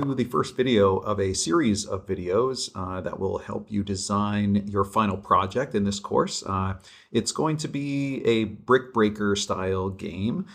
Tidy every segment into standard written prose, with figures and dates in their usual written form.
The first video of a series of videos that will help you design your final project in this course. It's going to be a brick breaker style game.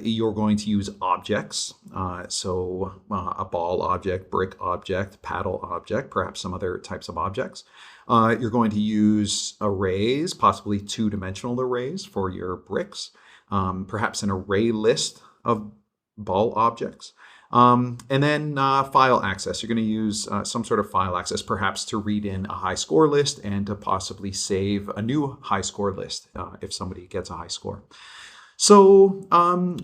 You're going to use objects, a ball object, brick object, paddle object, perhaps some other types of objects. You're going to use arrays, possibly two-dimensional arrays for your bricks, perhaps an array list of ball objects. And then file access. You're going to use some sort of file access, perhaps to read in a high score list and to possibly save a new high score list if somebody gets a high score. So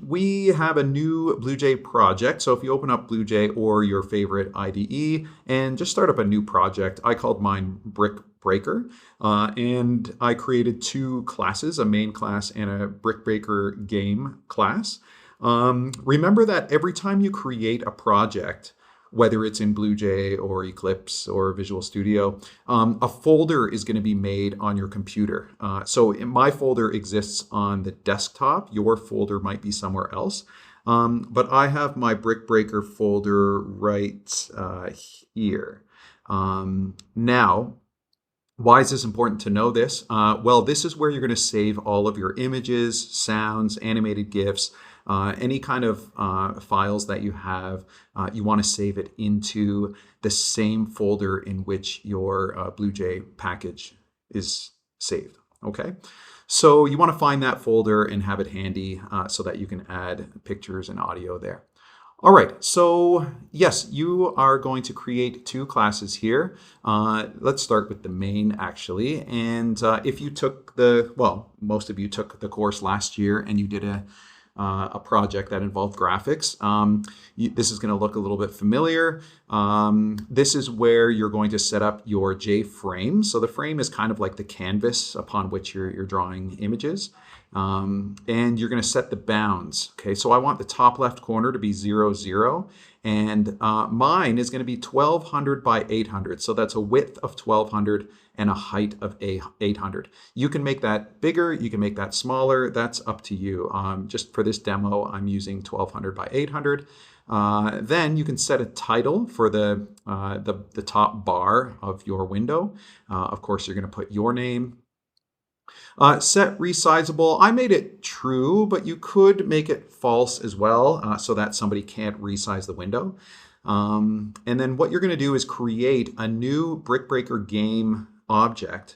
we have a new BlueJ project. So if you open up BlueJ or your favorite IDE and just start up a new project, I called mine Brick Breaker. And I created two classes, a main class and a Brick Breaker game class. Remember that every time you create a project, whether it's in BlueJ or Eclipse or Visual Studio, a folder is going to be made on your computer. So my folder exists on the desktop. Your folder might be somewhere else. But I have my Brick Breaker folder right here. Now, why is this important to know this? Well, this is where you're going to save all of your images, sounds, animated GIFs, any kind of files that you have. You want to save it into the same folder in which your BlueJ package is saved. Okay, so you want to find that folder and have it handy so that you can add pictures and audio there. All right, so yes, you are going to create two classes here. Let's start with the main, actually. And if you took most of you took the course last year and you did a project that involved graphics. This is going to look a little bit familiar. This is where you're going to set up your J-frame. So the frame is kind of like the canvas upon which you're drawing images. And you're going to set the bounds. Okay, so I want the top left corner to be 0, 0. And mine is going to be 1200 by 800. So that's a width of 1200 and a height of 800. You can make that bigger, you can make that smaller, that's up to you. Just for this demo, I'm using 1200 by 800. Then you can set a title for the top bar of your window. Of course, you're going to put your name. Set resizable. I made it true, but you could make it false as well so that somebody can't resize the window. And then what you're going to do is create a new Brick Breaker game object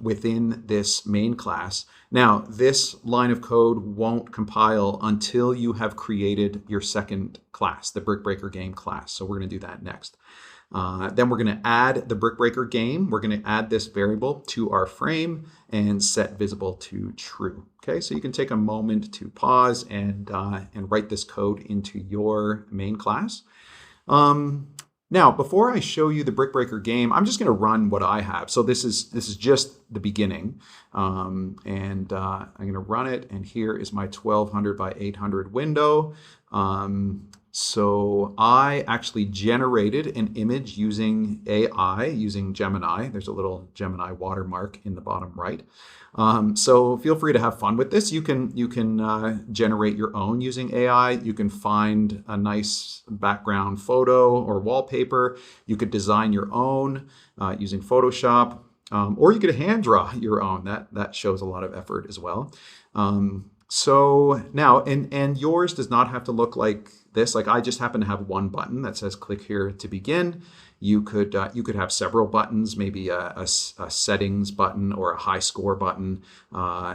within this main class. Now, this line of code won't compile until you have created your second class, the Brick Breaker game class. So we're going to do that next. Then we're going to add the Brick Breaker game. We're going to add this variable to our frame and set visible to true. Okay, so you can take a moment to pause and write this code into your main class. Now, before I show you the Brick Breaker game, I'm just going to run what I have. So this is just the beginning, and I'm going to run it. And here is my 1200 by 800 window. So I actually generated an image using AI, using Gemini. There's a little Gemini watermark in the bottom right. So feel free to have fun with this. You can generate your own using AI. You can find a nice background photo or wallpaper. You could design your own using Photoshop, or you could hand draw your own. That shows a lot of effort as well. So now, and yours does not have to look like this. Like I just happen to have one button that says click here to begin. You could have several buttons, maybe a settings button or a high score button.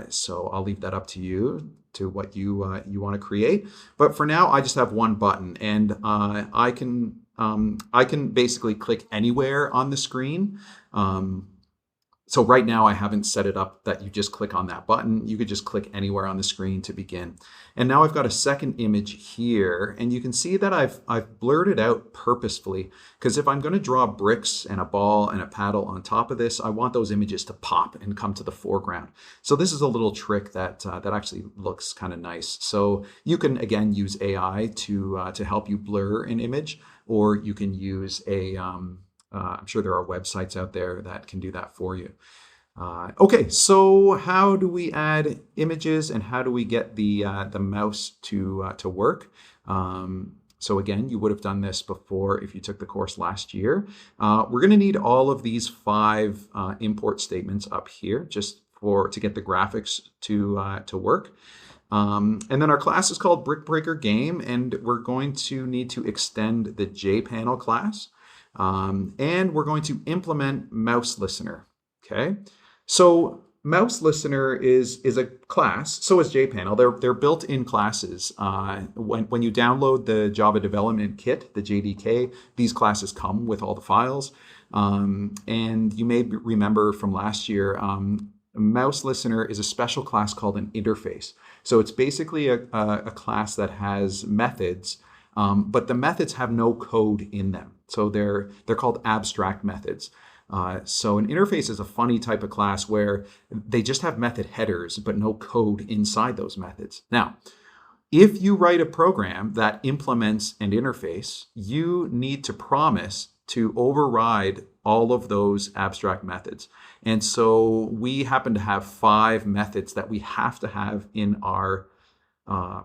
So I'll leave that up to you, to what you want to create. But for now, I just have one button, and I can basically click anywhere on the screen. So right now I haven't set it up that you just click on that button. You could just click anywhere on the screen to begin. And now I've got a second image here, and you can see that I've blurred it out purposefully, because if I'm going to draw bricks and a ball and a paddle on top of this, I want those images to pop and come to the foreground. So this is a little trick that actually looks kind of nice. So you can again use AI to help you blur an image, or you can use I'm sure there are websites out there that can do that for you. Okay, so how do we add images and how do we get the mouse to work? So again, you would have done this before if you took the course last year. We're going to need all of these 5 import statements up here just to get the graphics to work. And then our class is called Brick Breaker Game, and we're going to need to extend the JPanel class. And we're going to implement Mouse Listener. Okay, so Mouse Listener is a class. So is JPanel. They're built-in classes. When you download the Java Development Kit, the JDK, these classes come with all the files. And you may remember from last year, Mouse Listener is a special class called an interface. So it's basically a class that has methods, but the methods have no code in them. So they're called abstract methods. So an interface is a funny type of class where they just have method headers, but no code inside those methods. Now, if you write a program that implements an interface, you need to promise to override all of those abstract methods. And so we happen to have 5 methods that we have to have in our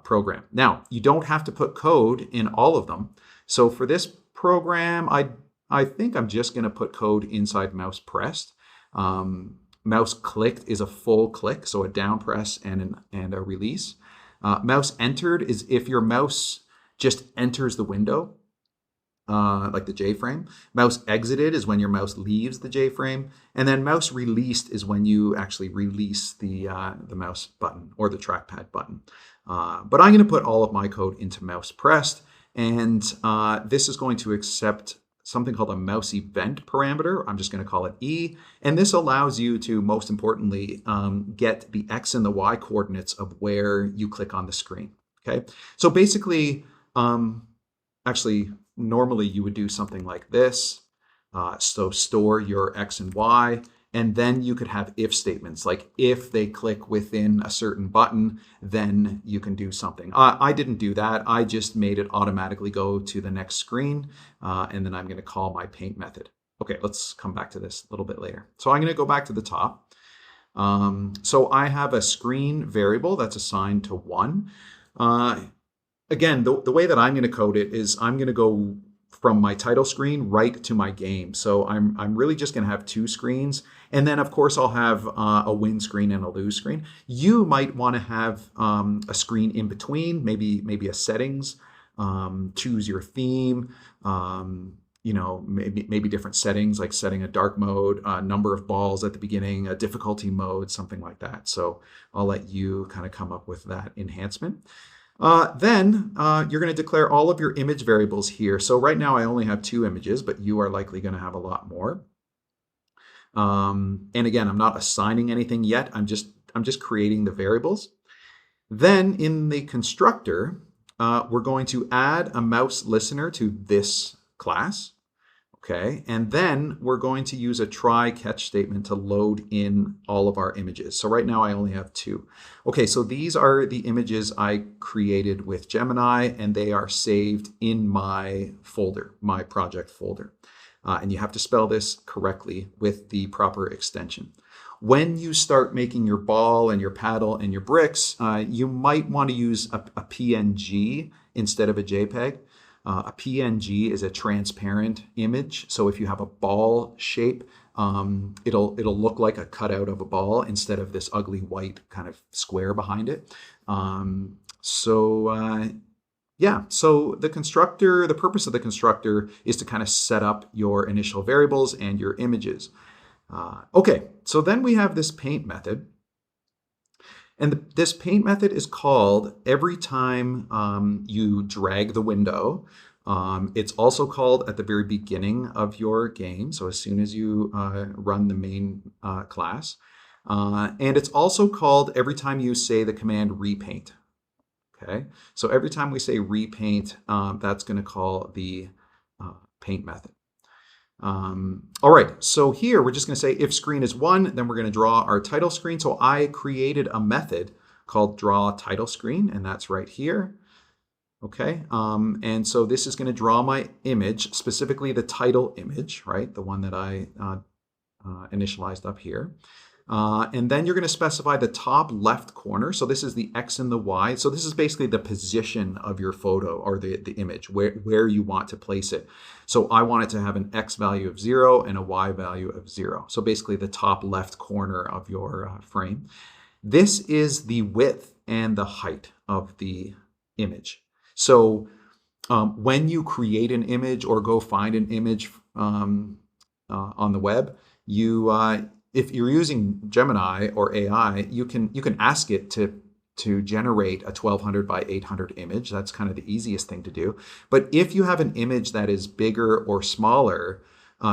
program. Now, you don't have to put code in all of them. So for this program, I think I'm just going to put code inside mouse pressed. Mouse clicked is a full click, so a down press and a release. Mouse entered is if your mouse just enters the window, like the J-frame. Mouse exited is when your mouse leaves the J-frame. And then mouse released is when you actually release the mouse button or the trackpad button. But I'm going to put all of my code into mouse pressed. And this is going to accept something called a mouse event parameter. I'm just going to call it E. And this allows you to, most importantly, get the X and the Y coordinates of where you click on the screen. Okay. So basically, actually, normally you would do something like this. So store your X and Y, and then you could have if statements, like if they click within a certain button, then you can do something. I didn't do that. I just made it automatically go to the next screen, and then I'm going to call my paint method. Okay, let's come back to this a little bit later. So I'm going to go back to the top. So I have a screen variable that's assigned to 1. Again, the way that I'm going to code it is I'm going to go from my title screen right to my game. So I'm really just going to have 2 screens. And then, of course, I'll have a win screen and a lose screen. You might want to have a screen in between, maybe a settings, choose your theme, maybe different settings, like setting a dark mode, a number of balls at the beginning, a difficulty mode, something like that. So I'll let you kind of come up with that enhancement. Then you're going to declare all of your image variables here. So right now I only have 2 images, but you are likely going to have a lot more. And again, I'm not assigning anything yet. I'm just creating the variables. Then in the constructor, we're going to add a mouse listener to this class. Okay, and then we're going to use a try catch statement to load in all of our images. So right now I only have 2. Okay, so these are the images I created with Gemini, and they are saved in my folder, my project folder. And you have to spell this correctly with the proper extension. When you start making your ball and your paddle and your bricks, you might want to use a PNG instead of a JPEG. A PNG is a transparent image. So if you have a ball shape, it'll look like a cutout of a ball instead of this ugly white kind of square behind it. So the purpose of the constructor is to kind of set up your initial variables and your images. Okay, so then we have this paint method. And this paint method is called every time you drag the window. It's also called at the very beginning of your game, so as soon as you run the main class. And it's also called every time you say the command repaint. Okay, so every time we say repaint, that's going to call the paint method. All right, so here we're just going to say if screen is 1, then we're going to draw our title screen. So I created a method called draw title screen, and that's right here. Okay, and so this is going to draw my image, specifically the title image, right? The one that I initialized up here. And then you're going to specify the top left corner. So this is the X and the Y. So this is basically the position of your photo or the image, where you want to place it. So I want it to have an X value of 0 and a Y value of 0. So basically the top left corner of your frame. This is the width and the height of the image. So when you create an image or go find an image on the web, if you're using Gemini or AI, you can ask it to generate a 1200 by 800 image. That's kind of the easiest thing to do. But if you have an image that is bigger or smaller,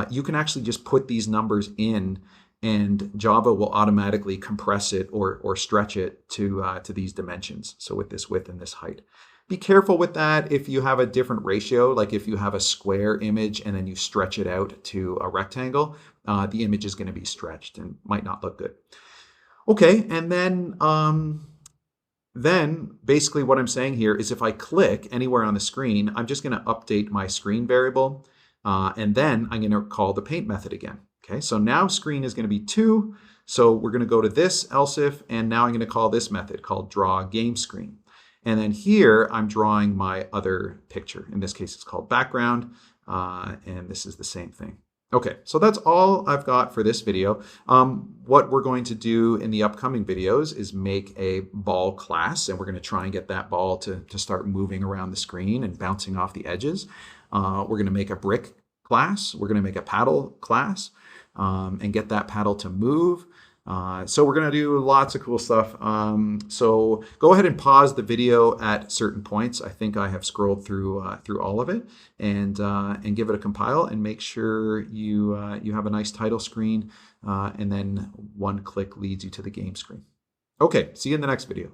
you can actually just put these numbers in, and Java will automatically compress it or stretch it to these dimensions. So with this width and this height. Be careful with that if you have a different ratio, like if you have a square image and then you stretch it out to a rectangle, the image is going to be stretched and might not look good. Okay, and then basically what I'm saying here is if I click anywhere on the screen, I'm just going to update my screen variable, and then I'm going to call the paint method again. Okay, so now screen is going to be 2, so we're going to go to this else if, and now I'm going to call this method called draw game screen. And then here I'm drawing my other picture. In this case, it's called background, and this is the same thing. Okay, so that's all I've got for this video. What we're going to do in the upcoming videos is make a ball class, and we're going to try and get that ball to start moving around the screen and bouncing off the edges. We're going to make a brick class. We're going to make a paddle class and get that paddle to move. So we're going to do lots of cool stuff. So go ahead and pause the video at certain points. I think I have scrolled through all of it, and give it a compile and make sure you have a nice title screen, and then one click leads you to the game screen. Okay, see you in the next video.